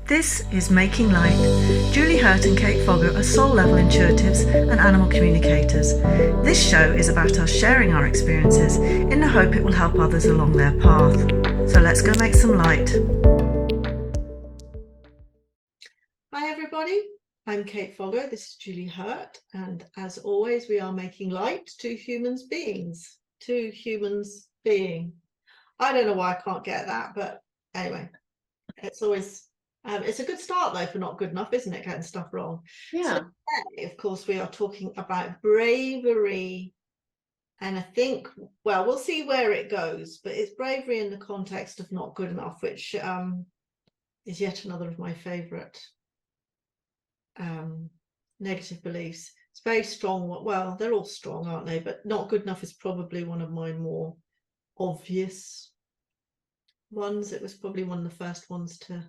This is Making Light. Julie Hurt and Kate Fogger are soul-level intuitives and animal communicators. This show is about us sharing our experiences in the hope it will help others along their path. So let's go make some light. Hi everybody, I'm Kate Fogger, this is Julie Hurt, and as always we are making light to humans beings. To humans being. I don't know why I can't get that, but anyway, it's always... it's a good start though for not good enough, isn't it, getting stuff wrong? Yeah. So today, of course, we are talking about bravery, and I think, well, we'll see where it goes, but it's bravery in the context of not good enough, which is yet another of my favourite negative beliefs. It's very strong. Well, they're all strong, aren't they? But not good enough is probably one of my more obvious ones. It was probably one of the first ones to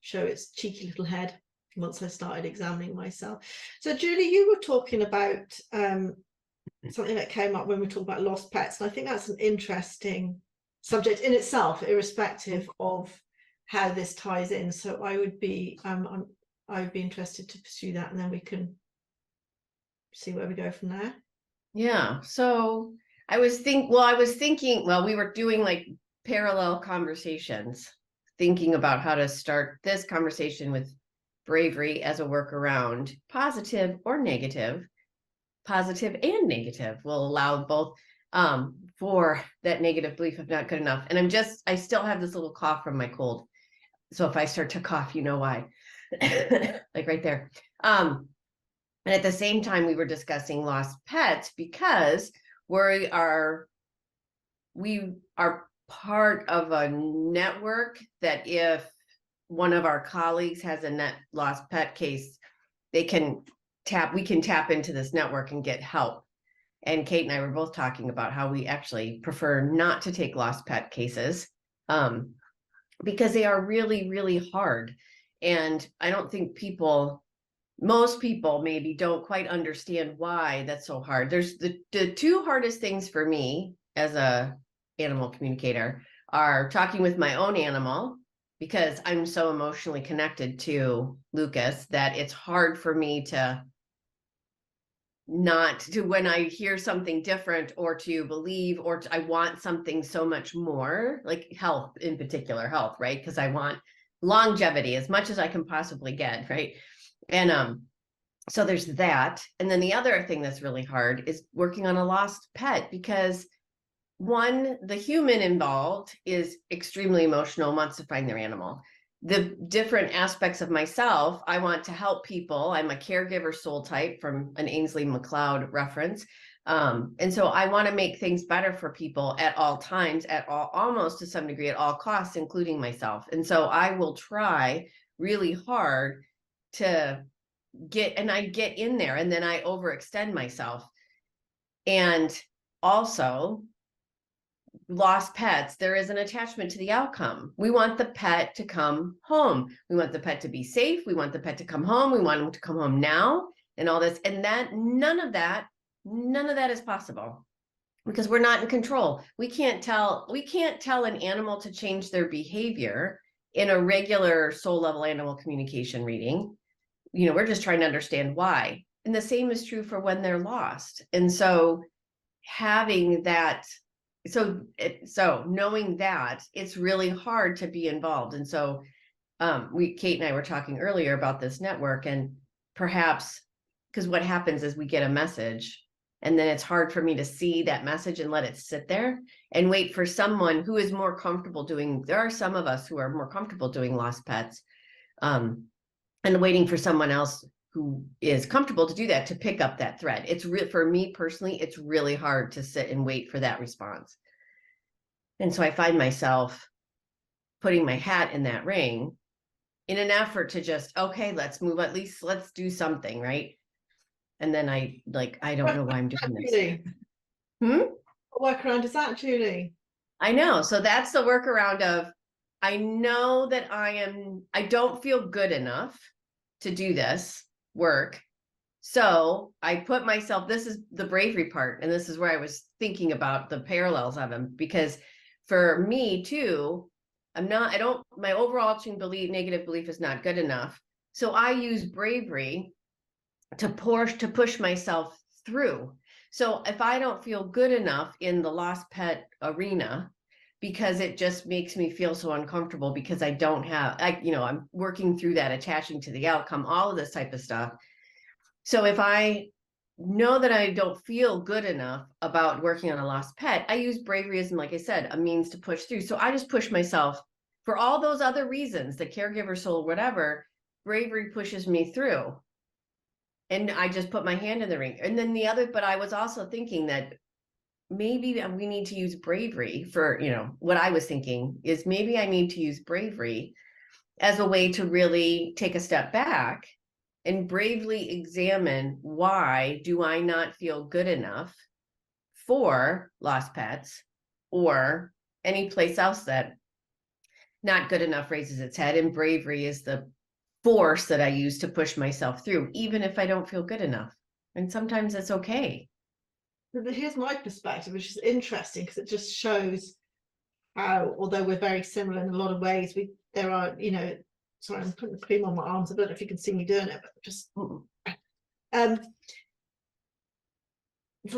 show its cheeky little head once I started examining myself. So Julie, you were talking about something that came up when we talked about lost pets, and I think that's an interesting subject in itself, irrespective of how this ties in. So I would be interested to pursue that, and then we can see where we go from there. Yeah. So I was thinking, we were doing like parallel conversations, thinking about how to start this conversation with bravery as a workaround, positive or negative. Positive and negative will allow both for that negative belief of not good enough. And I still have this little cough from my cold. So if I start to cough, you know why. Like right there. And at the same time, we were discussing lost pets because we are part of a network that if one of our colleagues has a lost pet case, we can tap into this network and get help. And Kate and I were both talking about how we actually prefer not to take lost pet cases because they are really, really hard. And I don't think most people maybe don't quite understand why that's so hard. There's the two hardest things for me as a animal communicator are talking with my own animal, because I'm so emotionally connected to Lucas that it's hard for me to when I hear something different or to believe I want something so much more, like health in particular, right? Because I want longevity as much as I can possibly get, right? And so there's that. And then the other thing that's really hard is working on a lost pet, because one, the human involved is extremely emotional, wants to find their animal. The different aspects of myself, I want to help people. I'm a caregiver soul type from an Ainsley MacLeod reference. And so I want to make things better for people at all times, almost to some degree, at all costs, including myself. And so I will try really hard to get in there, and then I overextend myself. And also, lost pets, there is an attachment to the outcome. We want the pet to come home. We want the pet to be safe. We want the pet to come home. We want them to come home now, and all this. And that none of that is possible because we're not in control. We can't tell an animal to change their behavior in a regular soul level animal communication reading. We're just trying to understand why. And the same is true for when they're lost. And so having that, knowing that, it's really hard to be involved. And so Kate and I were talking earlier about this network, and perhaps because what happens is we get a message, and then it's hard for me to see that message and let it sit there and wait for someone who is more comfortable doing. There are some of us who are more comfortable doing lost pets, and waiting for someone else who is comfortable to do that to pick up that thread. For me personally, it's really hard to sit and wait for that response. And so I find myself putting my hat in that ring in an effort to just, okay, let's move, at least let's do something, right? And then I don't know why I'm doing this. What workaround is that, Julie? I know. So that's the workaround of, I know that I don't feel good enough to do this work. So I put myself, this is the bravery part. And this is where I was thinking about the parallels of them, because for me too, my overarching negative belief is not good enough. So I use bravery to push myself through. So if I don't feel good enough in the lost pet arena, because it just makes me feel so uncomfortable because I don't have, I'm working through that, attaching to the outcome, all of this type of stuff. So if I know that I don't feel good enough about working on a lost pet, I use bravery as, like I said, a means to push through. So I just push myself for all those other reasons, the caregiver soul, whatever. Bravery pushes me through. And I just put my hand in the ring. And then but I was also thinking that maybe we need to use bravery for, what I was thinking is maybe I need to use bravery as a way to really take a step back and bravely examine, why do I not feel good enough for lost pets or any place else that not good enough raises its head? And bravery is the force that I use to push myself through, even if I don't feel good enough. And sometimes it's okay. Here's my perspective, which is interesting because it just shows how, although we're very similar in a lot of ways, there are, sorry, I'm putting the cream on my arms. I don't know if you can see me doing it, but just for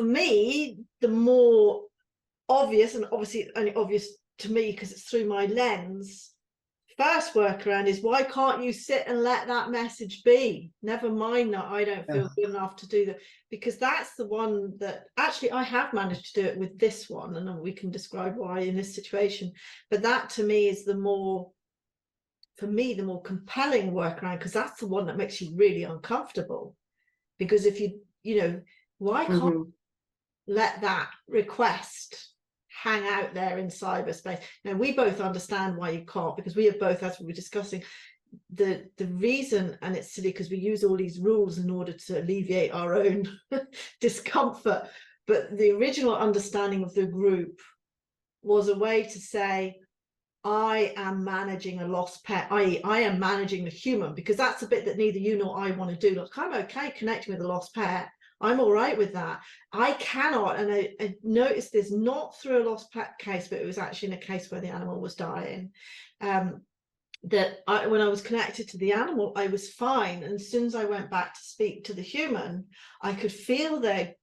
me, the more obvious, and obviously only obvious to me because it's through my lens, first workaround is, why can't you sit and let that message be? Never mind that I don't feel good enough to do that, because that's the one that actually I have managed to do it with this one, and then we can describe why in this situation. But that to me is the more compelling workaround, because that's the one that makes you really uncomfortable. Because if why can't let that request hang out there in cyberspace? Now, we both understand why you can't, because we have both, as we were discussing, the reason, and it's silly because we use all these rules in order to alleviate our own discomfort, but the original understanding of the group was a way to say, I am managing a lost pet, i.e. I am managing the human, because that's a bit that neither you nor I want to do. Like, I'm okay connecting with a lost pet, I'm all right with that. I cannot, and I noticed this not through a lost pet case, but it was actually in a case where the animal was dying, that when I was connected to the animal, I was fine. And as soon as I went back to speak to the human, I could feel their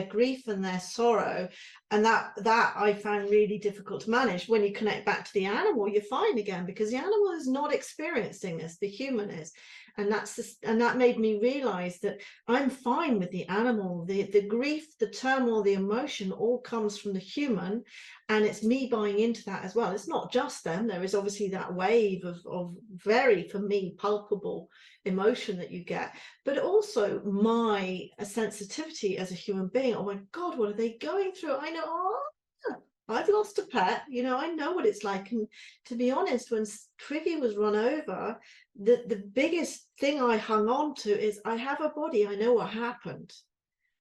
grief and their sorrow, and that I found really difficult to manage. When you connect back to the animal, you're fine again, because the animal is not experiencing this, the human is. And that made me realize that I'm fine with the animal. The grief, the turmoil, the emotion all comes from the human, and it's me buying into that as well. It's not just them. There is obviously that wave of very, for me, palpable emotion that you get, but also my sensitivity as a human being. Oh my God, what are they going through? I know, I've lost a pet, I know what it's like. And to be honest, when Twiggy was run over, the biggest thing I hung on to is, I have a body, I know what happened.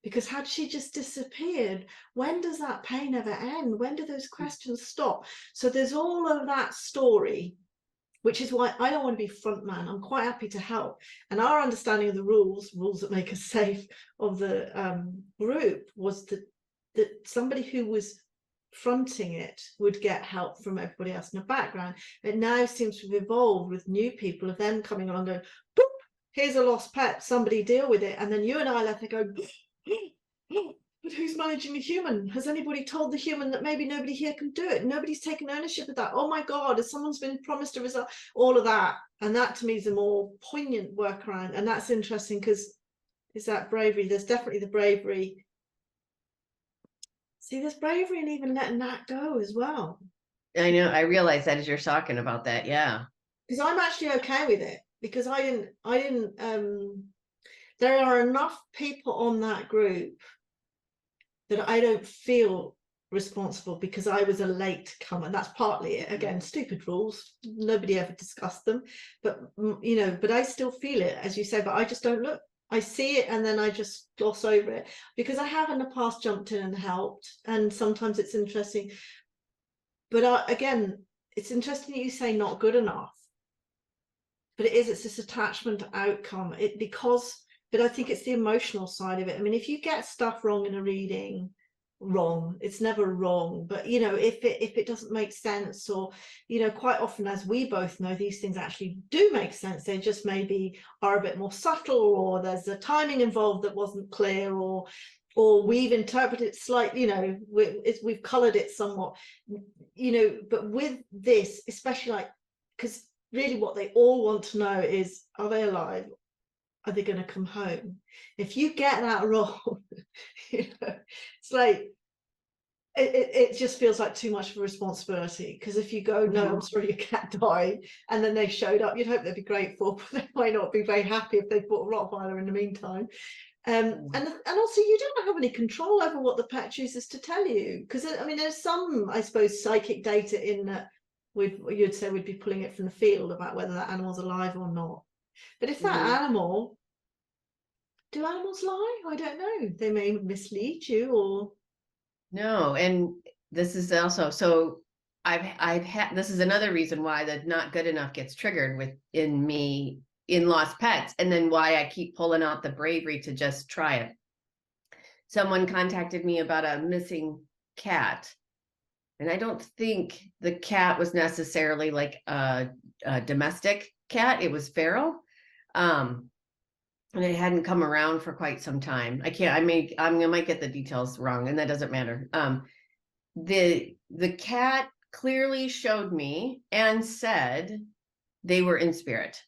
Because had she just disappeared, when does that pain ever end? When do those questions stop? So there's all of that story, which is why I don't want to be front man. I'm quite happy to help. And our understanding of the rules that make us safe, of the group, was that somebody who was fronting it would get help from everybody else in the background. It now seems to have evolved with new people of them coming along going, boop, here's a lost pet, somebody deal with it. And then you and I let it go, but who's managing the human? Has anybody told the human that maybe nobody here can do it? Nobody's taken ownership of that. Oh my God, has someone's been promised a result? All of that. And that to me is a more poignant workaround. And that's interesting, because is that bravery? There's definitely the bravery. See, there's bravery in even letting that go as well. I know, I realize that as you're talking about that. Yeah. Because I'm actually okay with it, because I didn't there are enough people on that group that I don't feel responsible, because I was a late comer. That's partly it. Again, stupid rules, nobody ever discussed them, but but I still feel it, as you say, but I just don't look. I see it and then I just gloss over it, because I have in the past jumped in and helped, and sometimes it's interesting. But again, it's interesting that you say not good enough, but it's this attachment to outcome. But I think it's the emotional side of it. I mean, if you get stuff wrong in a reading, wrong. It's never wrong, but you know, if it doesn't make sense, or you know, quite often, as we both know, these things actually do make sense. They just maybe are a bit more subtle, or there's a timing involved that wasn't clear, or we've interpreted it slightly, you know, we've colored it somewhat, you know. But with this, especially, like, because really what they all want to know is, are they alive? Are they going to come home? If you get that wrong, you know, it's like it just feels like too much of a responsibility. Because if you go, no, I'm sorry, your cat died, and then they showed up, you'd hope they'd be grateful, but they might not be very happy if they bought a Rottweiler in the meantime. And also, you don't have any control over what the pet chooses to tell you, because I mean, there's some, I suppose, psychic data in that you'd say we'd be pulling it from the field about whether that animal's alive or not. But if that animal, do animals lie? I don't know. They may mislead you, or No, and this is also, so I've had, this is another reason why the not good enough gets triggered within me in lost pets, and then why I keep pulling out the bravery to just try it. Someone contacted me about a missing cat, and I don't think the cat was necessarily like a domestic cat. It was feral. And it hadn't come around for quite some time. I might get the details wrong, and that doesn't matter. The cat clearly showed me and said they were in spirit.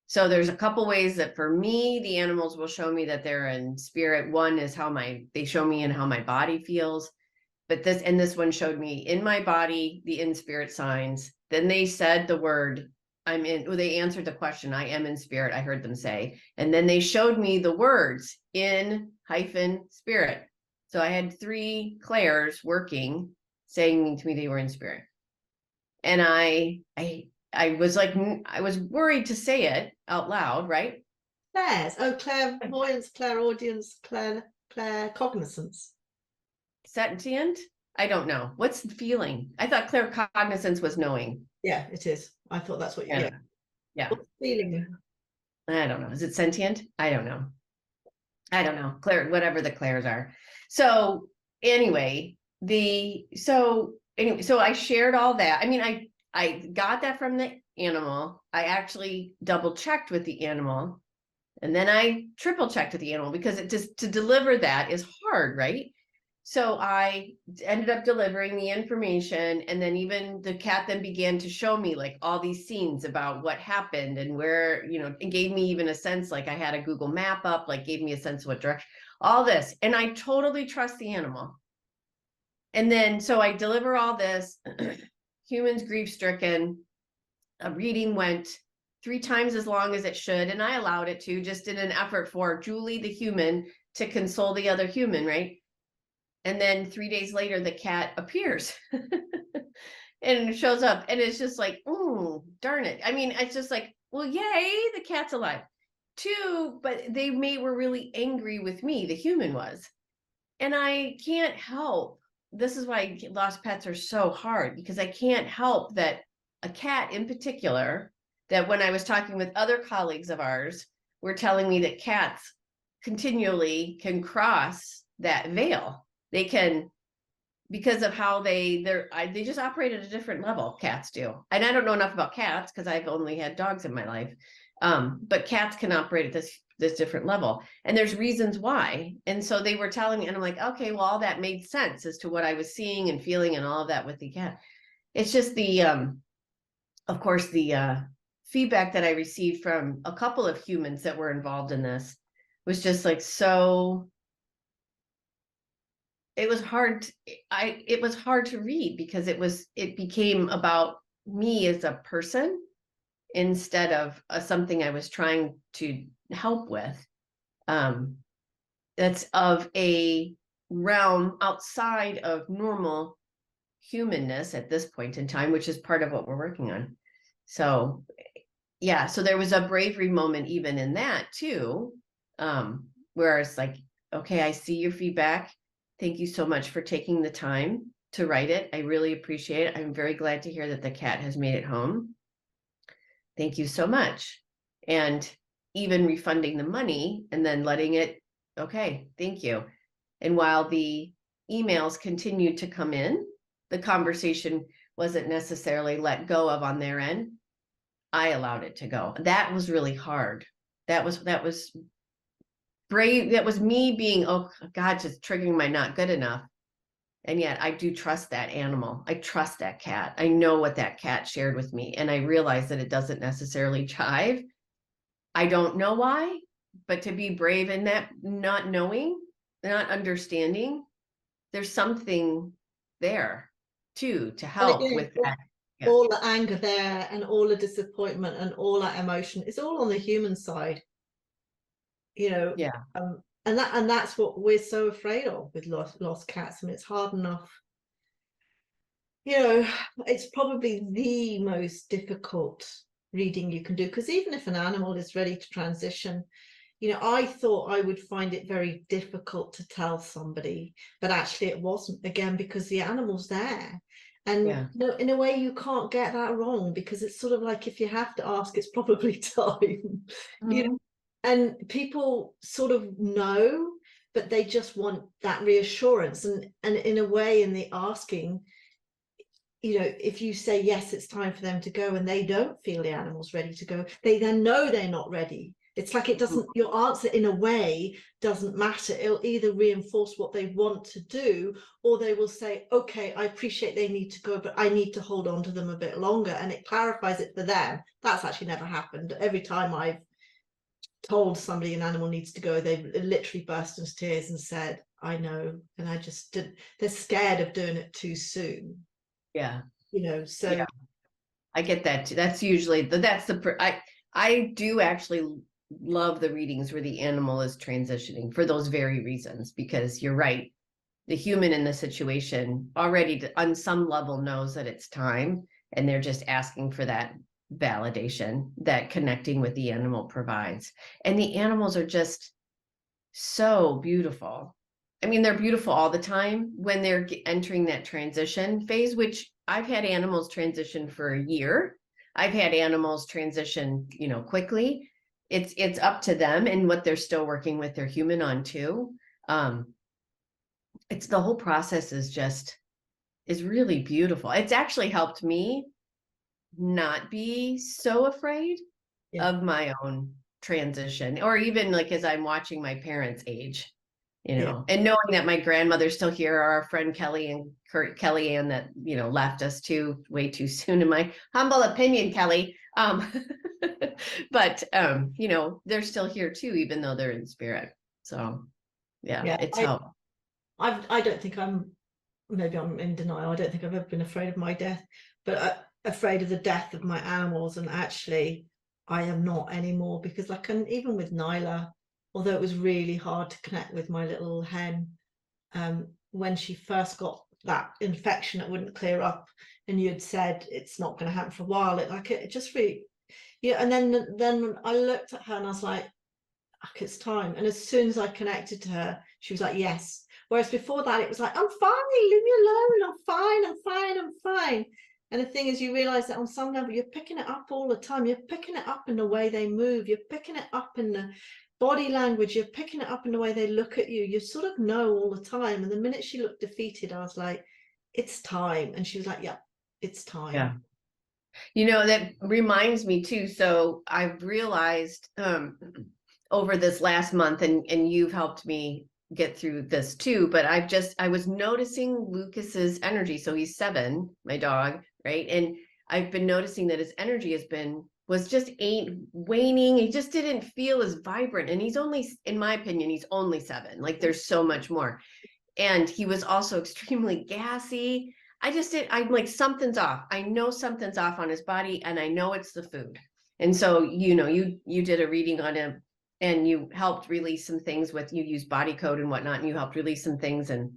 So there's a couple ways that for me, the animals will show me that they're in spirit. One is how they show me and how my body feels. But this one showed me in my body, the in spirit signs. Then they said the word, they answered the question, I am in spirit, I heard them say. And then they showed me the words in - spirit. So I had 3 Claires working, saying to me they were in spirit. And I was like, I was worried to say it out loud, right? Claire's, oh, clairvoyance, clairaudience, claircognizance. Sentient? I don't know. What's the feeling? I thought claircognizance was knowing. Yeah, it is. I thought that's what you get. Yeah. What's the feeling? I don't know. Is it sentient? I don't know. Claire, whatever the Claires are. So anyway, so I shared all that. I mean, I got that from the animal. I actually double checked with the animal, and then I triple checked with the animal, because it just, to deliver that is hard, right? So I ended up delivering the information, and then even the cat then began to show me like all these scenes about what happened and where, you know, it gave me even a sense, like I had a Google map up, like gave me a sense of what direction, all this. And I totally trust the animal. And then, so I deliver all this, humans grief stricken, a reading went 3 times as long as it should. And I allowed it to, just in an effort for Julie, the human, to console the other human, right? And then 3 days later, the cat appears and shows up, and it's just like, oh, darn it. I mean, it's just like, well, yay, the cat's alive. 2, but they were really angry with me, the human was. And I can't help. This is why lost pets are so hard, because I can't help that a cat in particular, that when I was talking with other colleagues of ours, were telling me that cats continually can cross that veil. They can, because of how they just operate at a different level. Cats do. And I don't know enough about cats, because I've only had dogs in my life. But cats can operate at this different level. And there's reasons why. And so they were telling me, and I'm like, okay, well, all that made sense as to what I was seeing and feeling and all of that with the cat. It's just of course, the feedback that I received from a couple of humans that were involved in this was just like, so it was hard. It was hard to read, because it became about me as a person instead of something I was trying to help with. That's of a realm outside of normal humanness at this point in time, which is part of what we're working on. So yeah, so there was a bravery moment even in that too, where it's like, okay, I see your feedback. Thank you so much for taking the time to write it. I really appreciate it. I'm very glad to hear that the cat has made it home. Thank you so much. And even refunding the money and then letting it, okay, thank you. And while the emails continued to come in, the conversation wasn't necessarily let go of on their end. I allowed it to go. That was really hard. That was brave. That was me being, oh God, just triggering my not good enough. And yet I do trust that animal. I trust that cat. I know what that cat shared with me. And I realize that it doesn't necessarily chive. I don't know why, but to be brave in that, not knowing, not understanding, there's something there too, to And help again, with that. Yeah. all the anger there and all the disappointment and all that emotion is all on the human side, you know. Yeah. And that's what we're so afraid of with lost cats. I mean, it's hard enough, you know. It's probably the most difficult reading you can do, because even if an animal is ready to transition, you know, I thought I would find it very difficult to tell somebody, but actually it wasn't, again, because the animal's there. And Yeah. you know, in a way you can't get that wrong, because it's sort of like, if you have to ask, it's probably time. You know, and people sort of know, but they just want that reassurance. And in a way, in the asking, you know, if you say yes, it's time for them to go, and they don't feel the animal's ready to go, they then know they're not ready. It's like, it doesn't, your answer in a way doesn't matter. It'll either reinforce what they want to do, or they will say, okay, I appreciate they need to go, but I need to hold on to them a bit longer. And it clarifies it for them. That's actually never happened. Every time I've told somebody an animal needs to go, they've literally burst into tears and said, I know, and I just did. They're scared of doing it too soon. Yeah. You know, so Yeah. I get that too. That's usually I do actually love the readings where the animal is transitioning for those very reasons, because you're right. The human in the situation already on some level knows that it's time, and they're just asking for that validation that connecting with the animal provides. And the animals are just so beautiful. I mean, they're beautiful all the time when they're entering that transition phase, which I've had animals transition for a year. I've had animals transition, you know, quickly. It's up to them and what they're still working with their human on too. It's the whole process is really beautiful. It's actually helped me not be so afraid of my own transition, or even like as I'm watching my parents age, you know, and knowing that my grandmother's still here, or our friend Kelly and Kellyanne that, you know, left us too way too soon, in my humble opinion, Kelly. But you know, they're still here too, even though they're in spirit. So yeah, it's helped. I don't think maybe I'm in denial. I don't think I've ever been afraid of my death, but afraid of the death of my animals. And actually, I am not anymore, because like, and even with Nyla, although it was really hard to connect with my little hen, when she first got that infection that wouldn't clear up, and you had said it's not going to happen for a while, it just really, yeah. And then I looked at her and I was like, it's time. And as soon as I connected to her, she was like, yes. Whereas before that, it was like, I'm fine, leave me alone, I'm fine. And the thing is, you realize that on some level, you're picking it up all the time. You're picking it up in the way they move. You're picking it up in the body language. You're picking it up in the way they look at you. You sort of know all the time. And the minute she looked defeated, I was like, it's time. And she was like, yeah, it's time. Yeah. You know, that reminds me too. So I've realized over this last month, and you've helped me get through this too, but I was noticing Lucas's energy. So he's 7, my dog, right? And I've been noticing that his energy was just ain't waning. He just didn't feel as vibrant. And he's only, in my opinion, he's only 7. Like, there's so much more. And he was also extremely gassy. I'm like, something's off. I know something's off on his body, and I know it's the food. And so, you know, you did a reading on him, and you helped release some things you use body code and whatnot, and you helped release some things, and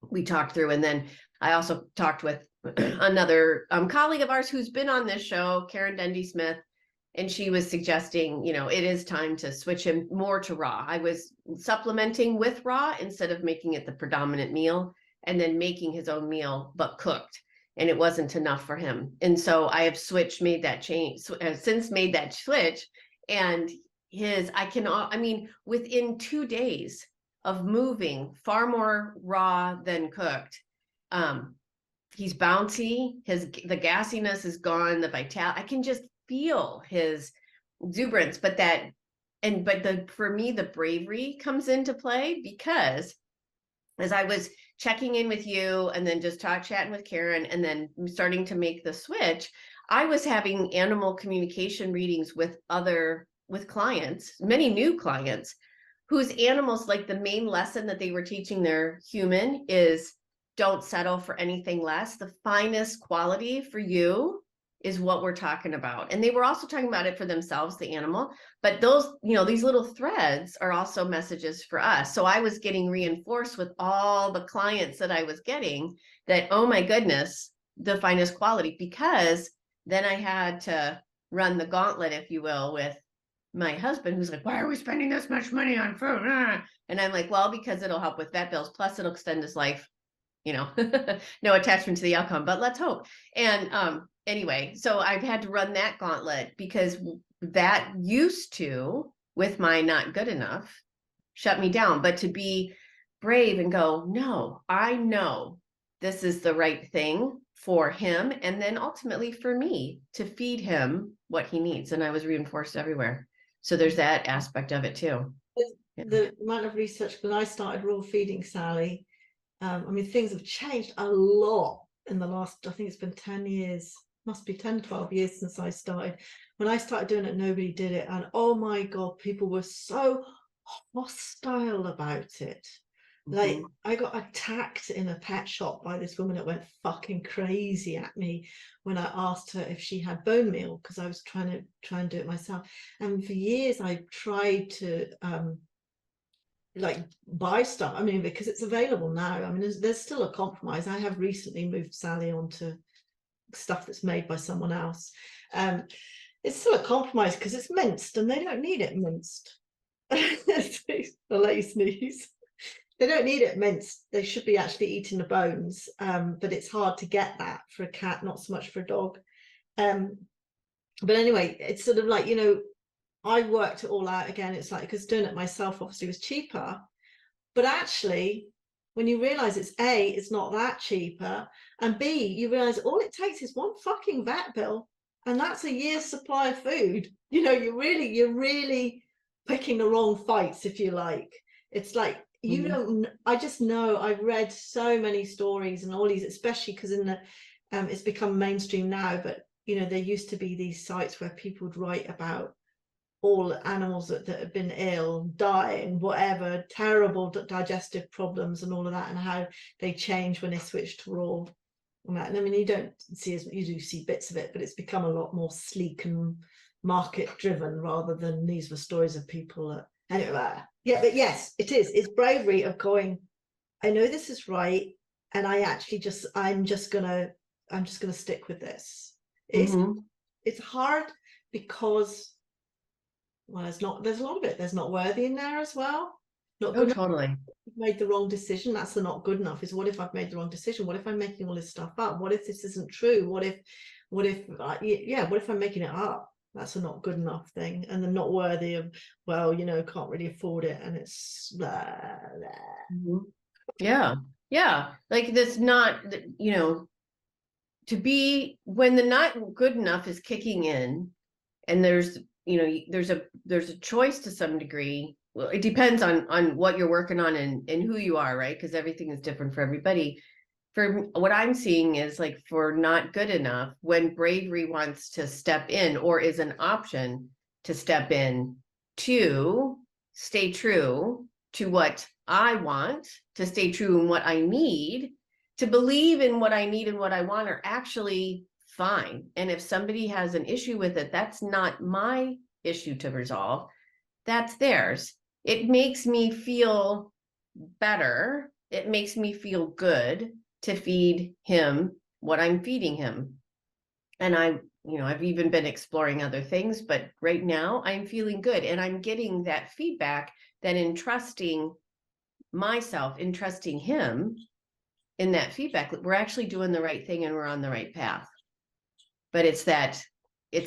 we talked through. And then I also talked with another colleague of ours who's been on this show, Karen Dendy Smith, and she was suggesting, you know, it is time to switch him more to raw. I was supplementing with raw instead of making it the predominant meal, and then making his own meal, but cooked. And it wasn't enough for him. And so I have made that change, since made that switch. And within 2 days of moving, far more raw than cooked. He's bouncy, the gassiness is gone, the vitality, I can just feel his exuberance, but for me, the bravery comes into play, because as I was checking in with you and then just chatting with Karen and then starting to make the switch, I was having animal communication readings with clients, many new clients, whose animals, like the main lesson that they were teaching their human is don't settle for anything less. The finest quality for you is what we're talking about. And they were also talking about it for themselves, the animal, but those, these little threads are also messages for us. So I was getting reinforced with all the clients that I was getting that, oh my goodness, the finest quality, because then I had to run the gauntlet, if you will, with my husband, who's like, why are we spending this much money on food? And I'm like, well, because it'll help with vet bills, plus it'll extend his life, no attachment to the outcome, but let's hope. And anyway, so I've had to run that gauntlet, because that used to, with my not good enough, shut me down. But to be brave and go, no, I know this is the right thing for him, and then ultimately for me to feed him what he needs. And I was reinforced everywhere. So there's that aspect of it too. The amount of research, when I started raw feeding Sally, I mean, things have changed a lot in the last, I think it's been 10 years, must be 10, 12 years since I started. When I started doing it, nobody did it. And oh my God, people were so hostile about it. Like, I got attacked in a pet shop by this woman that went fucking crazy at me when I asked her if she had bone meal, because I was trying to do it myself. And for years I tried to like buy stuff. I mean, because it's available now. I mean, there's still a compromise. I have recently moved Sally onto stuff that's made by someone else. It's still a compromise because it's minced and they don't need it minced. I'll let you sneeze. They don't need it minced. They should be actually eating the bones. But it's hard to get that for a cat, not so much for a dog. But anyway, it's sort of like, I worked it all out again. It's like, because doing it myself obviously was cheaper, but actually when you realize it's not that cheaper, and B, you realize all it takes is one fucking vet bill, and that's a year's supply of food. You're really picking the wrong fights, if you like. It's like, I just know, I've read so many stories and all these, especially because in the it's become mainstream now, but there used to be these sites where people would write about all animals that have been ill, dying, whatever, terrible digestive problems and all of that, and how they change when they switch to raw. And I mean, you don't see you do see bits of it, but it's become a lot more sleek and market driven rather than these were stories of people that, anyway. Yeah, but yes, it's bravery of going, I know this is right, and I'm just gonna stick with this. It's hard because, well, there's a lot of it. There's not worthy in there as well. Not good. Totally. I've made the wrong decision. That's the not good enough. Is what if I've made the wrong decision? What if I'm making all this stuff up? What if this isn't true? What if what if I'm making it up? That's a not good enough thing, and the not worthy of, well, can't really afford it, and it's blah, blah. Yeah, like that's not, to be, when the not good enough is kicking in, and there's a choice to some degree. Well, it depends on what you're working on and who you are, right? Because everything is different for everybody. For what I'm seeing is, like, for not good enough, when bravery wants to step in, or is an option to step in, to stay true to what I want, to stay true in what I need, to believe in what I need and what I want, are actually fine. And if somebody has an issue with it, that's not my issue to resolve. That's theirs. It makes me feel better. It makes me feel good to feed him what I'm feeding him. And I've even been exploring other things, but right now I'm feeling good, and I'm getting that feedback that in trusting myself, in trusting him in that feedback, we're actually doing the right thing and we're on the right path. But it's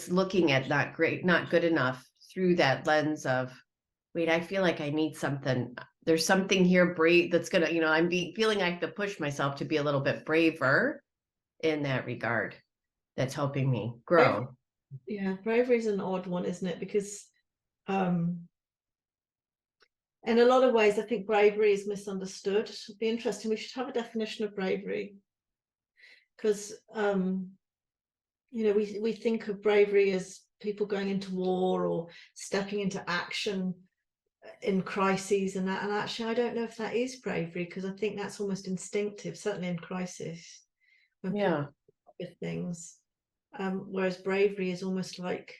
looking at not good enough through that lens of, wait, I feel like I need something there's something here brave that's gonna, I'm feeling I have to push myself to be a little bit braver in that regard. That's helping me grow. Yeah, bravery is an odd one, isn't it? Because in a lot of ways, I think bravery is misunderstood. It'd be interesting. We should have a definition of bravery, because we think of bravery as people going into war or stepping into action in crises and that. And actually, I don't know if that is bravery, because I think that's almost instinctive, certainly in crisis, when people with things. Whereas bravery is almost like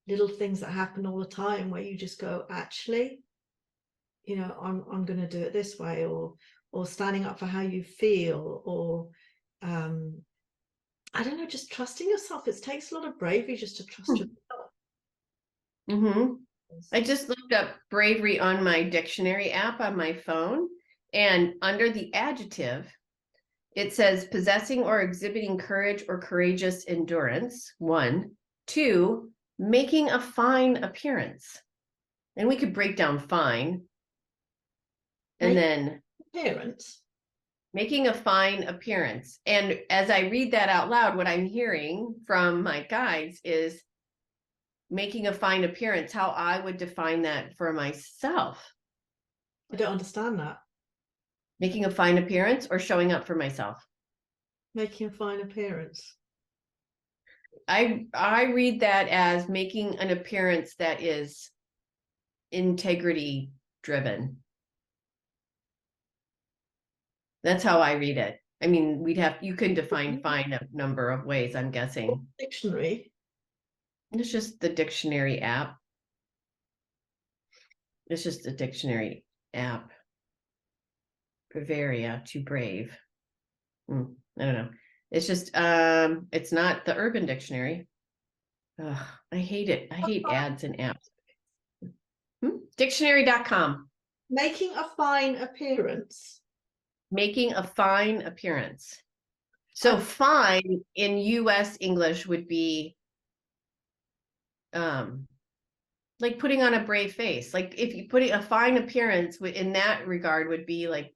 little things that happen all the time, where you just go, actually, I'm going to do it this way, or standing up for how you feel, or I don't know, just trusting yourself. It takes a lot of bravery just to trust yourself. Mm-hmm. I just looked up bravery on my dictionary app on my phone, and under the adjective, it says possessing or exhibiting courage or courageous endurance, 1. 2, making a fine appearance. And we could break down fine. And then Appearance. Making a fine appearance. And as I read that out loud, what I'm hearing from my guides is making a fine appearance, how I would define that for myself. I don't understand that. Making a fine appearance or showing up for myself? Making a fine appearance. I read that as making an appearance that is integrity driven. That's how I read it. I mean, you can define fine a number of ways, I'm guessing. Dictionary. It's just the dictionary app. It's just a dictionary app. Bavaria, to brave. I don't know. It's just, it's not the Urban Dictionary. Ugh, I hate it. I hate ads and apps. Dictionary.com. Making a fine appearance. Making a fine appearance. So fine in US English would be like putting on a brave face. Like if you putting a fine appearance in that regard would be like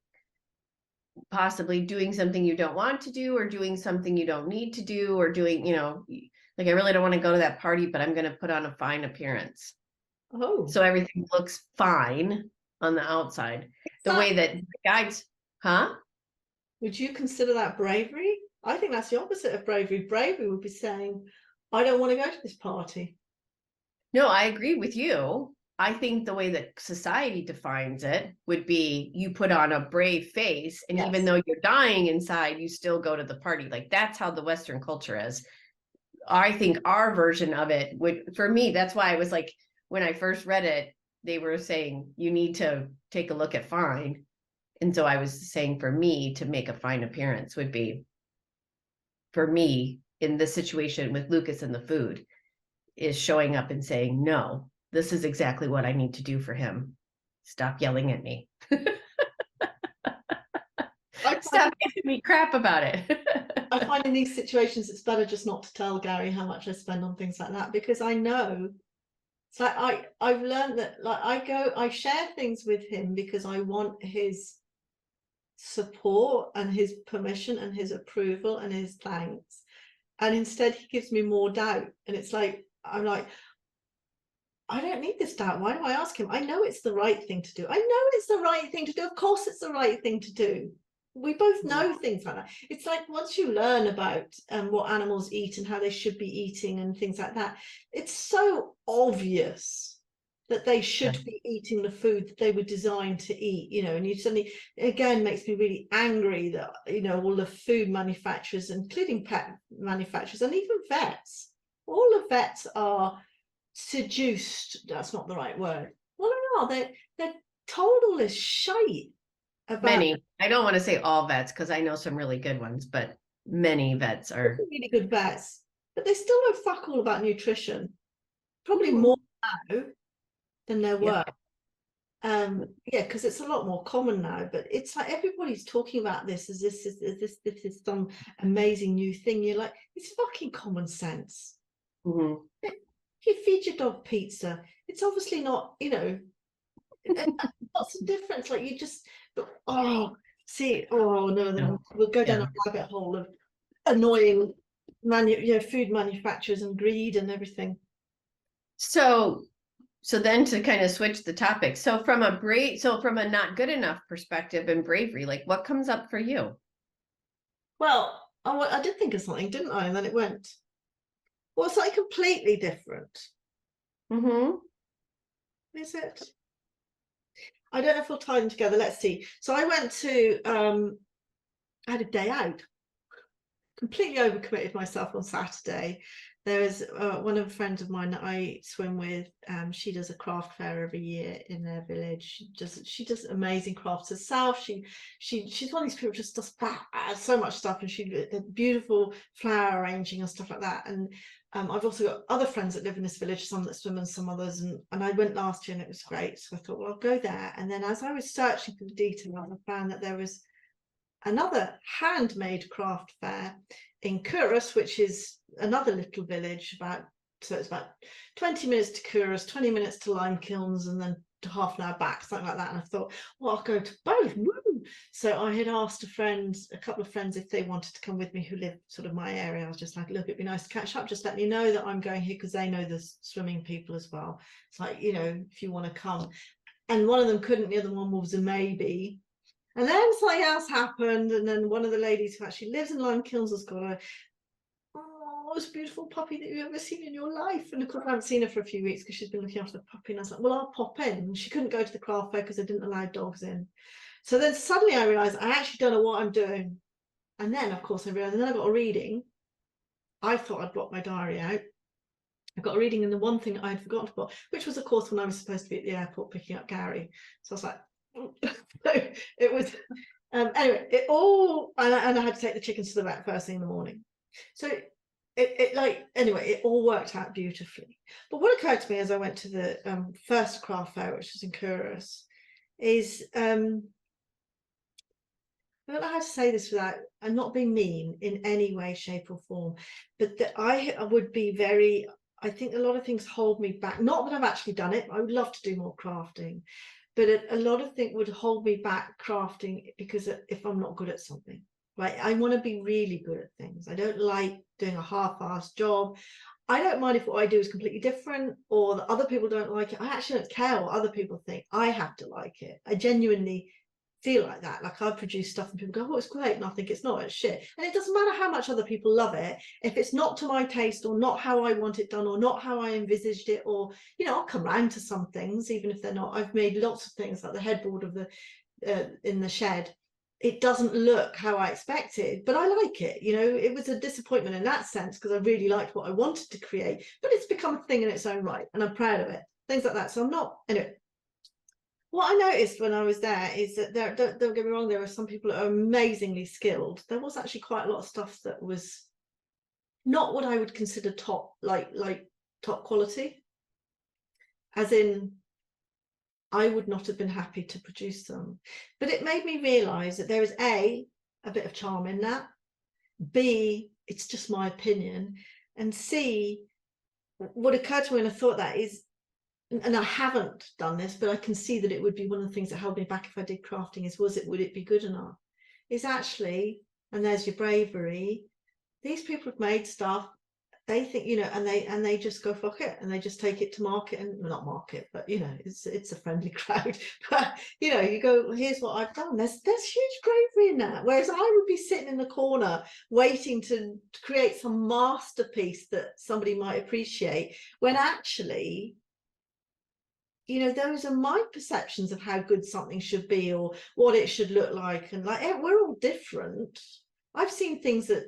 possibly doing something you don't want to do, or doing something you don't need to do, or doing, like I really don't want to go to that party, but I'm going to put on a fine appearance. Oh. So everything looks fine on the outside. The way that guides, Would you consider that bravery? I think that's the opposite of bravery. Bravery would be saying, I don't want to go to this party. No, I agree with you. I think the way that society defines it would be you put on a brave face, and even though you're dying inside, you still go to the party. Like that's how the Western culture is. I think our version of it would, for me, that's why I was like, when I first read it, they were saying you need to take a look at fine. And so I was saying for me to make a fine appearance would be, for me in this situation with Lucas and the food, is showing up and saying, no, this is exactly what I need to do for him. Stop yelling at me. Stop giving me crap about it. I find in these situations, it's better just not to tell Gary how much I spend on things like that, because I know it's like I've learned that, like I share things with him because I want his support and his permission and his approval and his thanks, and instead he gives me more doubt, and it's like I'm like, I don't need this doubt. Why do I ask him? I know it's the right thing to do. I know it's the right thing to do. Of course it's the right thing to do. We both know things like that. It's like once you learn about what animals eat and how they should be eating and things like that, it's so obvious that they should be eating the food that they were designed to eat, and you suddenly, again, makes me really angry that, all the food manufacturers, including pet manufacturers and even vets, all the vets are seduced. That's not the right word. Well, they are. They're told all this shite about many. I don't want to say all vets, because I know some really good ones, but many vets are really good vets, but they still know fuck all about nutrition. Probably more now than there were. Because it's a lot more common now, but it's like everybody's talking about this as this is some amazing new thing. You're like, it's fucking common sense. You feed your dog pizza. It's obviously not, Lots of difference, like you just, oh, see, oh no, then we'll go down a rabbit hole of annoying food manufacturers and greed and everything. So then to kind of switch the topic. So from a not good enough perspective and bravery, like what comes up for you? Well, I did think of something, didn't I? And then it went, well, something completely different. Mm-hmm. Is it? I don't know if we'll tie them together. Let's see. So I went to, I had a day out. Completely overcommitted myself on Saturday. There was one of the friends of mine that I swim with. She does a craft fair every year in their village. She does amazing crafts herself. She's one of these people who just does so much stuff, and she did beautiful flower arranging and stuff like that. And I've also got other friends that live in this village, some that swim and some others. And I went last year and it was great. So I thought, well, I'll go there. And then as I was searching for the details, I found that there was another handmade craft fair in Kuros, which is another little village so it's about 20 minutes to Kuros, 20 minutes to lime kilns, and then to half an hour back, something like that. And I thought, well, I'll go to both. Woo! So I had asked a couple of friends, if they wanted to come with me who live sort of my area. I was just like, look, it'd be nice to catch up, just let me know that I'm going here, because they know the swimming people as well. It's like, if you want to come. And one of them couldn't, the other one was a maybe. And then something else happened, and then one of the ladies who actually lives in Lime Kilns has got a most beautiful puppy that you've ever seen in your life. And of course, I haven't seen her for a few weeks because she's been looking after the puppy. And I was like, well, I'll pop in. And she couldn't go to the craft fair because they didn't allow dogs in. So then suddenly I realized I actually don't know what I'm doing. And then, of course, I realized, and then I got a reading. I thought I'd blocked my diary out. I got a reading, and the one thing I'd forgotten to put, which was, of course, when I was supposed to be at the airport picking up Gary. So I was like, so it was anyway, it all, and I had to take the chickens to the vet first thing in the morning. So it all worked out beautifully. But what occurred to me as I went to the first craft fair, which was in Kuros, is I don't know how to say this without, I'm not being mean in any way, shape or form, but that I would be very, I think a lot of things hold me back. Not that I've actually done it. I would love to do more crafting, but a lot of things would hold me back crafting, because if I'm not good at something, right? I want to be really good at things. I don't like doing a half-assed job. I don't mind if what I do is completely different, or that other people don't like it. I actually don't care what other people think. I have to like it. I genuinely feel like that. Like I produce stuff and people go, oh, it's great, and I think it's not, it's shit. And it doesn't matter how much other people love it, if it's not to my taste, or not how I want it done, or not how I envisaged it, or I'll come round to some things even if they're not. I've made lots of things, like the headboard of the in the shed. It doesn't look how I expected, but I like it. It was a disappointment in that sense, because I really liked what I wanted to create, but it's become a thing in its own right, and I'm proud of it, things like that. So I'm not, anyway. What I noticed when I was there is that don't get me wrong, there were some people that are amazingly skilled. There was actually quite a lot of stuff that was not what I would consider top, like top quality, as in I would not have been happy to produce them. But it made me realize that there is a bit of charm in that, B, it's just my opinion, and C, what occurred to me when I thought that is, and I haven't done this, but I can see that it would be one of the things that held me back if I did crafting, would it be good enough? Is actually, and there's your bravery, these people have made stuff, they think, and they just go fuck it, and they just take it to market, and not market, but it's a friendly crowd. But you go, here's what I've done. There's huge bravery in that. Whereas I would be sitting in the corner waiting to create some masterpiece that somebody might appreciate, when actually those are my perceptions of how good something should be, or what it should look like. And we're all different. I've seen things that,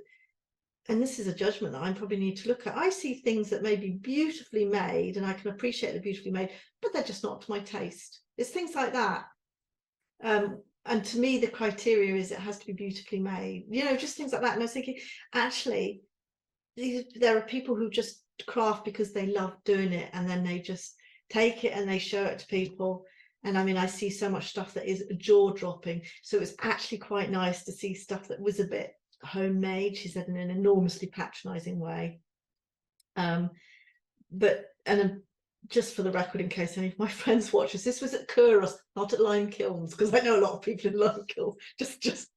and this is a judgment that I probably need to look at. I see things that may be beautifully made, and I can appreciate they're beautifully made, but they're just not to my taste. It's things like that. And to me, the criteria is it has to be beautifully made, just things like that. And I was thinking, actually, there are people who just craft because they love doing it, and then they just take it and they show it to people. And I mean, I see so much stuff that is jaw-dropping. So it's actually quite nice to see stuff that was a bit homemade, she said, in an enormously patronizing way. But just for the record, in case any of my friends watch this, this was at Kuros, not at Lime Kilns, because I know a lot of people in Lime Kilns,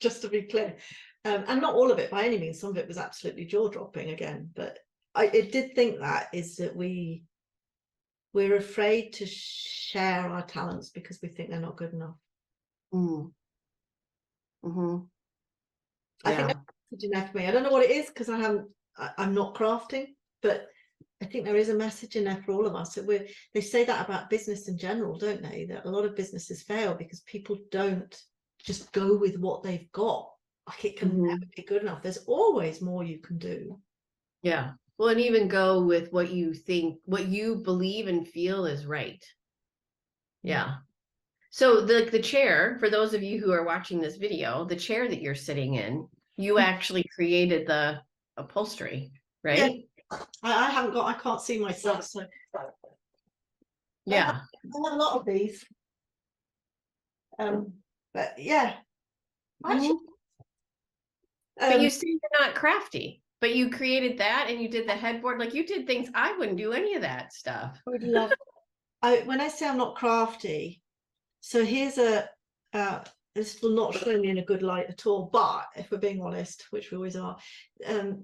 just to be clear. And not all of it by any means, some of it was absolutely jaw-dropping again, but it did think that is that we're afraid to share our talents because we think they're not good enough. Mm. Mm-hmm. I think that's a message in there for me. I don't know what it is because I'm not crafting, but I think there is a message in there for all of us. That they say that about business in general, don't they? That a lot of businesses fail because people don't just go with what they've got. Like it can never be good enough. There's always more you can do. Yeah. Well, and even go with what you think, what you believe and feel is right. Yeah. So the chair, for those of you who are watching this video, the chair that you're sitting in, you actually created the upholstery, right? Yeah. I haven't got, I can't see myself, so Yeah. I have a lot of these. But yeah. Actually, But you say you're not crafty, but you created that and you did the headboard. Like you did things, I wouldn't do any of that stuff. I would love. When I say I'm not crafty, so here's this will not show me in a good light at all, but if we're being honest, which we always are,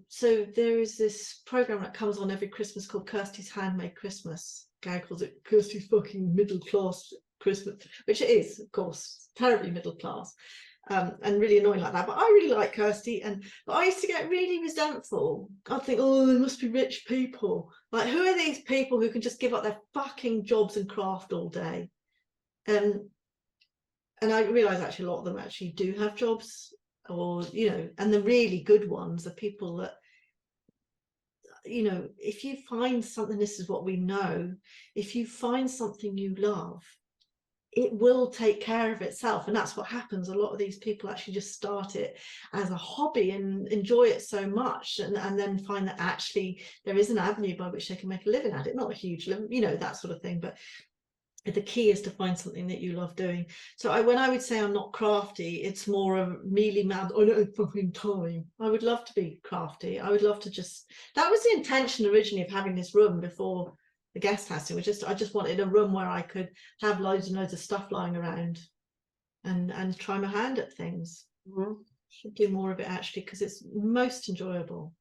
so there is this program that comes on every Christmas called Kirsty's Handmade Christmas. Guy calls it Kirsty's fucking middle class Christmas, which it is, of course, terribly middle class. And really annoying like that, but I really like Kirsty, but I used to get really resentful. I'd think, oh, there must be rich people. Like, who are these people who can just give up their fucking jobs and craft all day? And I realise actually a lot of them actually do have jobs, or and the really good ones are people that, if you find something, this is what we know, if you find something you love, it will take care of itself. And that's what happens. A lot of these people actually just start it as a hobby and enjoy it so much, and then find that actually there is an avenue by which they can make a living at it, not a huge living, that sort of thing, but the key is to find something that you love doing. So when I would say I'm not crafty, it's more of mealy mouth, oh no fucking time. I would love to be crafty. I would love to that was the intention originally of having this room before the guest house. It was I just wanted a room where I could have loads and loads of stuff lying around and try my hand at things. Should do more of it actually, because it's most enjoyable.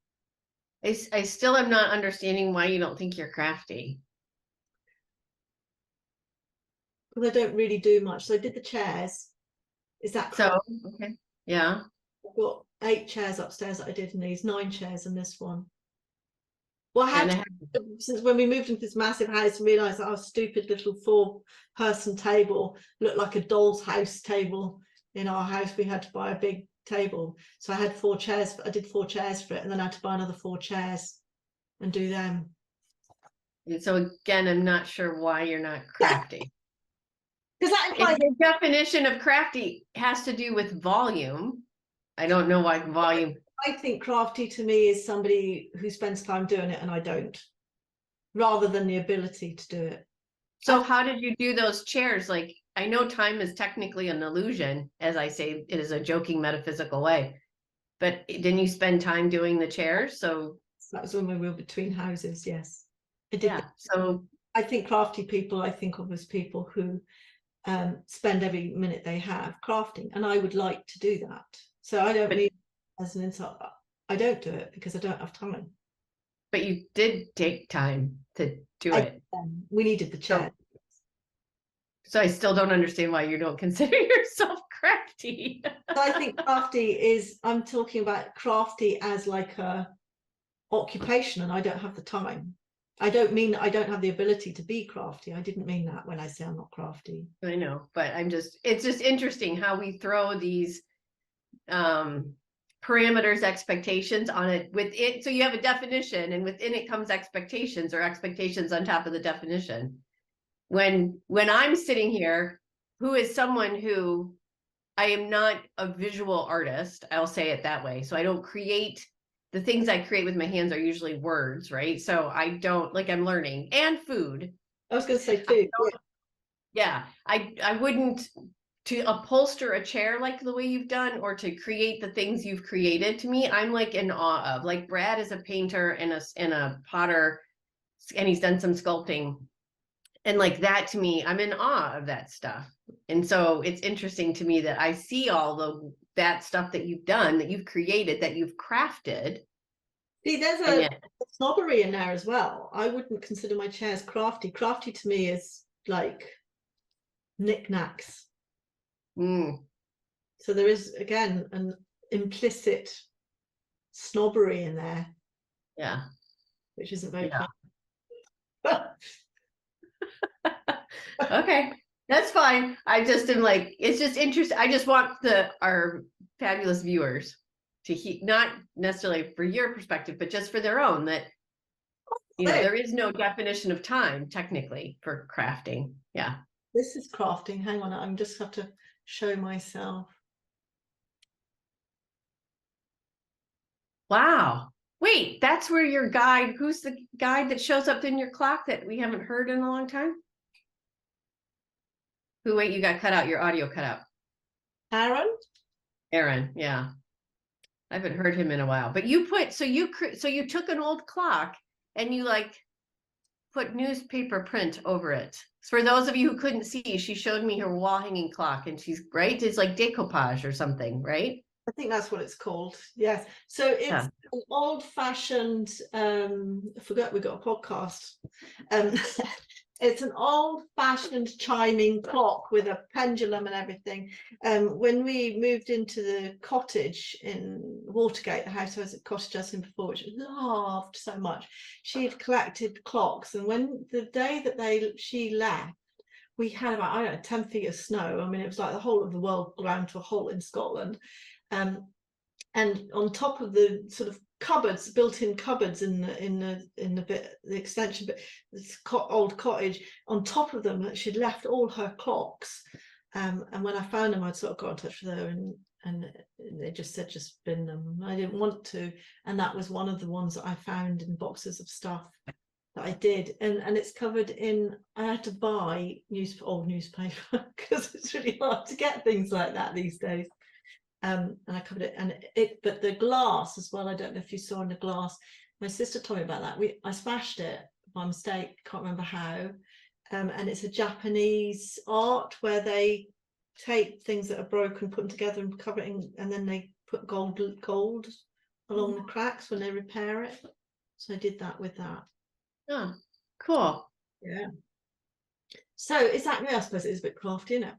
I still am not understanding why you don't think you're crafty. Because I don't really do much. So I did the chairs. Is that so okay? Yeah. I've got 8 chairs upstairs that I did in these, 9 chairs in this one. Well, I had since when we moved into this massive house and realised that our stupid little 4-person table looked like a doll's house table in our house. We had to buy a big table, so I had 4 chairs. I did 4 chairs for it, and then I had to buy another 4 chairs and do them. And so again, I'm not sure why you're not crafty. Because that implies the definition of crafty has to do with volume. I don't know why volume. I think crafty to me is somebody who spends time doing it, and I don't, rather than the ability to do it. So how did you do those chairs? Like, I know time is technically an illusion, as I say, it is a joking metaphysical way, but didn't you spend time doing the chairs? So that was when we were between houses. Yes, I did. Yeah. So I think crafty people, I think of as people who spend every minute they have crafting, and I would like to do that. So I don't mean as an insult. I don't do it because I don't have time. But you did take time to do it. We needed the chair. So I still don't understand why you don't consider yourself crafty. So I think crafty is, I'm talking about crafty as like a occupation, and I don't have the time. I don't mean I don't have the ability to be crafty. I didn't mean that when I say I'm not crafty. I know, but it's just interesting how we throw these parameters, expectations on it within. So you have a definition, and within it comes expectations, or expectations on top of the definition. When I'm sitting here, who is someone who, I am not a visual artist, I'll say it that way. So I don't create, the things I create with my hands are usually words, right? So I don't, like, I'm learning, and food. I was going to say food. Yeah, I wouldn't, to upholster a chair like the way you've done, or to create the things you've created, to me, I'm like in awe of. Like, Brad is a painter and a potter, and he's done some sculpting. And like that to me, I'm in awe of that stuff. And so it's interesting to me that I see all that stuff that you've done, that you've created, that you've crafted. See, there's And a yet, snobbery in there as well. I wouldn't consider my chairs crafty. Crafty to me is like knickknacks. mm, So there is, again, an implicit snobbery in there, yeah, which isn't very yeah. fun. Okay, that's fine. I just am like, it's just interesting. I just want our fabulous viewers to not necessarily for your perspective, but just for their own, that there is no definition of time technically for crafting. Yeah. This is crafting. Hang on, I'm just have to show myself. Wow. Wait, that's where your guide, who's the guide that shows up in your clock that we haven't heard in a long time? Wait, you got cut out, your audio cut out. Aaron? Aaron, yeah. I haven't heard him in a while. But you so you took an old clock and you like put newspaper print over it. For those of you who couldn't see, she showed me her wall hanging clock, and she's right. It's like decoupage or something, right? I think that's what it's called. Yes. So it's an old-fashioned, I forgot we got a podcast. It's an old-fashioned chiming clock with a pendulum and everything. When we moved into the cottage in Watergate, the house I was at cottage I was in before, which I loved so much, she had collected clocks, and when the day that she left, we had about, I don't know, 10 feet of snow. I mean, it was like the whole of the world ground to a halt in Scotland. And on top of the sort of cupboards, built-in cupboards in the extension, but this old cottage, on top of them, she'd left all her clocks. And when I found them, I'd sort of got in touch with her, and they just said just bin them. I didn't want to, and that was one of the ones that I found in boxes of stuff that I did, and it's covered in. I had to buy old newspaper because it's really hard to get things like that these days. And I covered it, and but the glass as well, I don't know if you saw in the glass, my sister told me about that. I smashed it by mistake, can't remember how. And it's a Japanese art where they take things that are broken, put them together and cover it in, and then they put gold along the cracks when they repair it. So I did that with that. Oh, cool. Yeah. So exactly, I suppose it is a bit crafty, isn't it?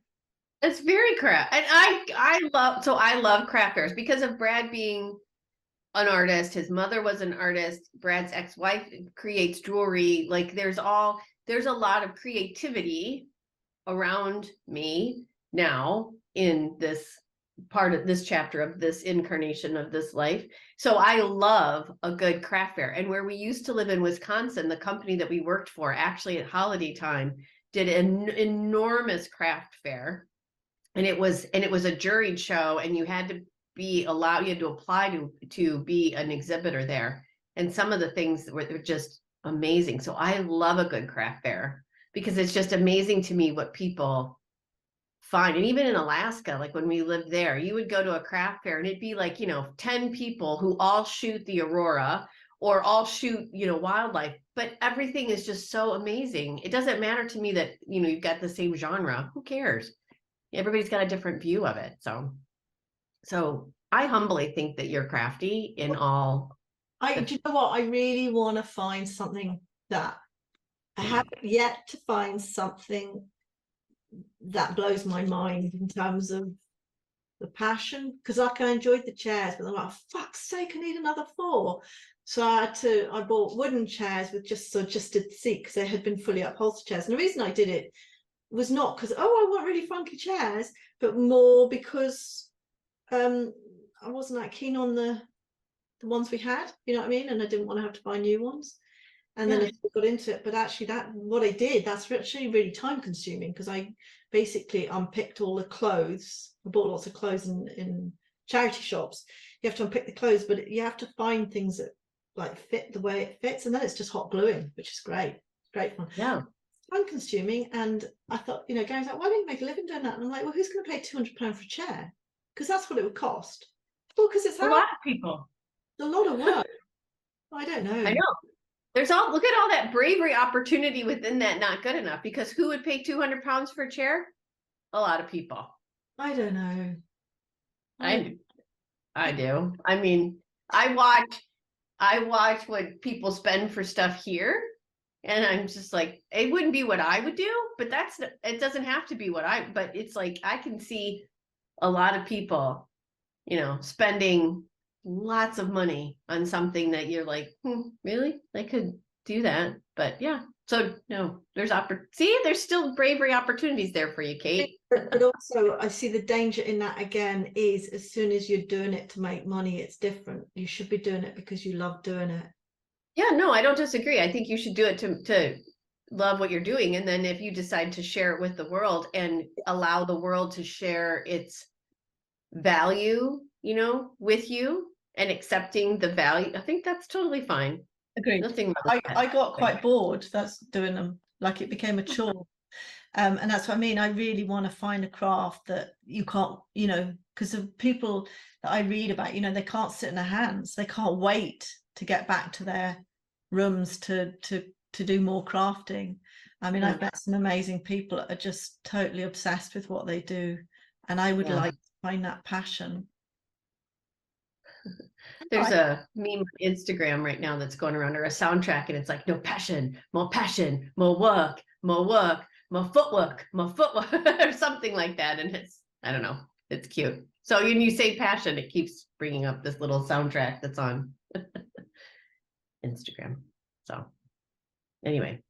It's very craft, and I love craft fairs because of Brad being an artist. His mother was an artist. Brad's ex-wife creates jewelry. Like there's a lot of creativity around me now in this part of this chapter of this incarnation of this life. So I love a good craft fair. And where we used to live in Wisconsin, the company that we worked for actually at holiday time did an enormous craft fair. And it was a juried show, and you had to you had to apply to be an exhibitor there. And some of the things were just amazing. So I love a good craft fair because it's just amazing to me what people find. And even in Alaska, like when we lived there, you would go to a craft fair and it'd be like, 10 people who all shoot the aurora or all shoot, wildlife, but everything is just so amazing. It doesn't matter to me that, you've got the same genre. Who cares? Everybody's got a different view of it. So I humbly think that you're crafty in all. Do you know what? I really want to find something that I haven't yet to find something that blows my mind in terms of the passion. Because I enjoyed the chairs, but I'm like, oh, fuck's sake, I need another 4. So I bought wooden chairs with just a seat because they had been fully upholstered chairs. And the reason I did it was not because I want really funky chairs, but more because I wasn't that keen on the ones we had, you know what I mean, and I didn't want to have to buy new ones. And then I got into it, but actually what I did, that's actually really time consuming because I basically unpicked all the clothes. I bought lots of clothes in charity shops. You have to unpick the clothes, but you have to find things that like fit the way it fits, and then it's just hot gluing, which is great fun. Yeah. Time consuming, and I thought, Gary's like, why don't you make a living doing that? And I'm like, well, who's going to pay £200 for a chair? Because that's what it would cost. Well, because it's a lot of people. a lot of work. I don't know. I know. look at all that bravery opportunity within that not good enough, because who would pay 200 pounds for a chair? A lot of people. I don't know. I do. I mean, I watch what people spend for stuff here, and I'm just like, it wouldn't be what I would do, but it doesn't have to be but it's like, I can see a lot of people, spending lots of money on something that you're like, really? I could do that. But yeah. So no, there's still bravery opportunities there for you, Kate. But also I see the danger in that again is as soon as you're doing it to make money, it's different. You should be doing it because you love doing it. Yeah, no, I don't disagree. I think you should do it to love what you're doing. And then if you decide to share it with the world and allow the world to share its value, with you and accepting the value, I think that's totally fine. Agreed. Nothing wrong with that. I got quite bored. That's doing them. Like it became a chore. And that's what I mean. I really want to find a craft that you can't, because of people that I read about, they can't sit in their hands. They can't wait to get back to their rooms to do more crafting. I mean, I've met some amazing people that are just totally obsessed with what they do. And I would like to find that passion. There's a meme on Instagram right now that's going around, or a soundtrack, and it's like, no passion, more work, more footwork, or something like that. And I don't know, it's cute. So when you say passion, it keeps bringing up this little soundtrack that's on Instagram. So anyway.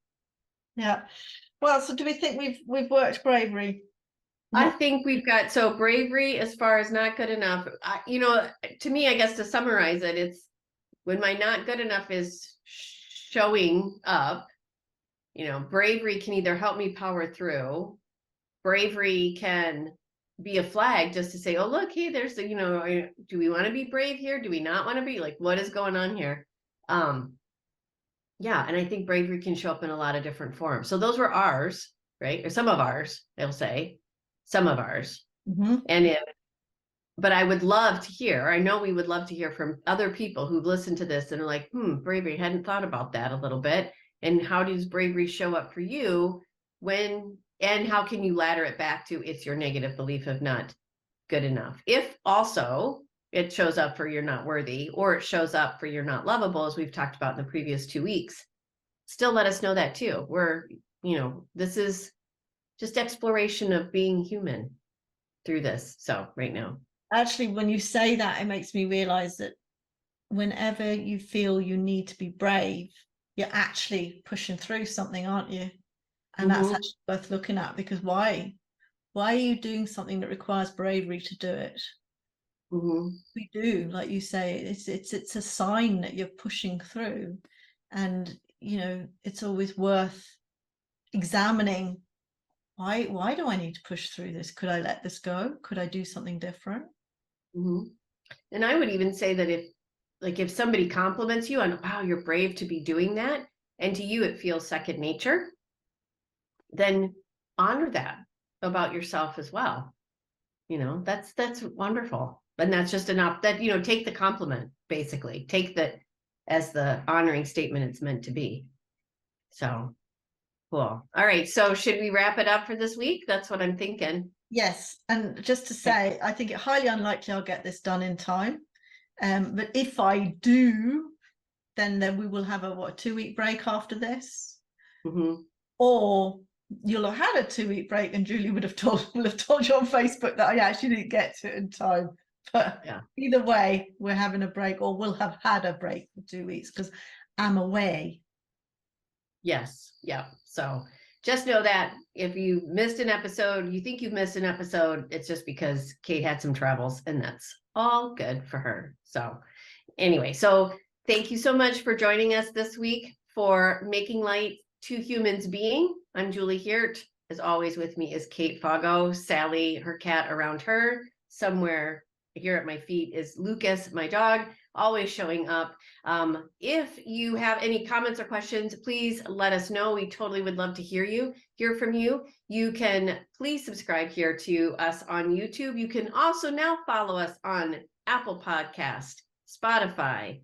Yeah. Well, so do we think we've worked bravery? I think we've got, so bravery as far as not good enough. To me, I guess to summarize it, it's when my not good enough is showing up, bravery can either help me power through. Bravery can be a flag just to say, oh, look, hey, there's do we want to be brave here? Do we not want to be? Like, what is going on here? Yeah. And I think bravery can show up in a lot of different forms. So those were ours, right? Or some of ours, they'll say. Some of ours. And but I would love to hear, I know we would love to hear from other people who've listened to this and are like, bravery, hadn't thought about that a little bit. And how does bravery show up for you and how can you ladder it back to it's your negative belief of not good enough? If also it shows up for you're not worthy, or it shows up for you're not lovable, as we've talked about in the previous 2 weeks, still let us know that too. This is just exploration of being human through this. So right now. Actually, when you say that, it makes me realize that whenever you feel you need to be brave, you're actually pushing through something, aren't you? And that's actually worth looking at, because why are you doing something that requires bravery to do it? We do, like you say, it's a sign that you're pushing through, and it's always worth examining. Why do I need to push through this? Could I let this go? Could I do something different? And I would even say that if somebody compliments you on, wow, you're brave to be doing that, and to you it feels second nature, then honor that about yourself as well. That's wonderful. And that's just enough that, take the compliment, basically. Take that as the honoring statement it's meant to be. So cool. All right. So should we wrap it up for this week? That's what I'm thinking. Yes. And just to say, I think it highly unlikely I'll get this done in time. But if I do, then we will have a 2-week break after this. Or you'll have had a 2-week break and Julie will have told you on Facebook that I actually didn't get to it in time. But either way, we're having a break, or we'll have had a break for 2 weeks because I'm away. Yes. Yeah. So just know that if you missed an episode, you think you've missed an episode, it's just because Kate had some travels, and that's all good for her. So anyway, so thank you so much for joining us this week for Making Light Two Humans Being. I'm Julie Hirt. As always, with me is Kate Foggo, Sally, her cat around her. Somewhere here at my feet is Lucas, my dog, always showing up. If you have any comments or questions, please let us know. We totally would love to hear from you. You can please subscribe here to us on YouTube. You can also now follow us on Apple Podcast, Spotify,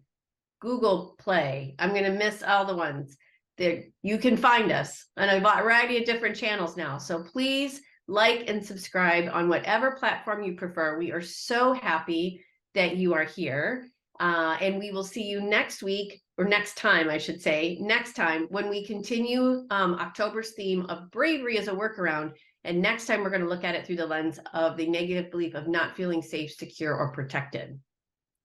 Google Play. I'm going to miss all the ones. There, you can find us on a variety of different channels now. So please like and subscribe on whatever platform you prefer. We are so happy that you are here. And we will see you next week, or next time, I should say, next time when we continue October's theme of bravery as a workaround. And next time, we're going to look at it through the lens of the negative belief of not feeling safe, secure, or protected.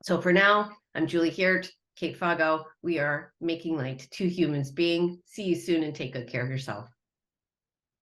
So for now, I'm Julie Hiert, Kate Fago. We are making light, two humans being. See you soon and take good care of yourself.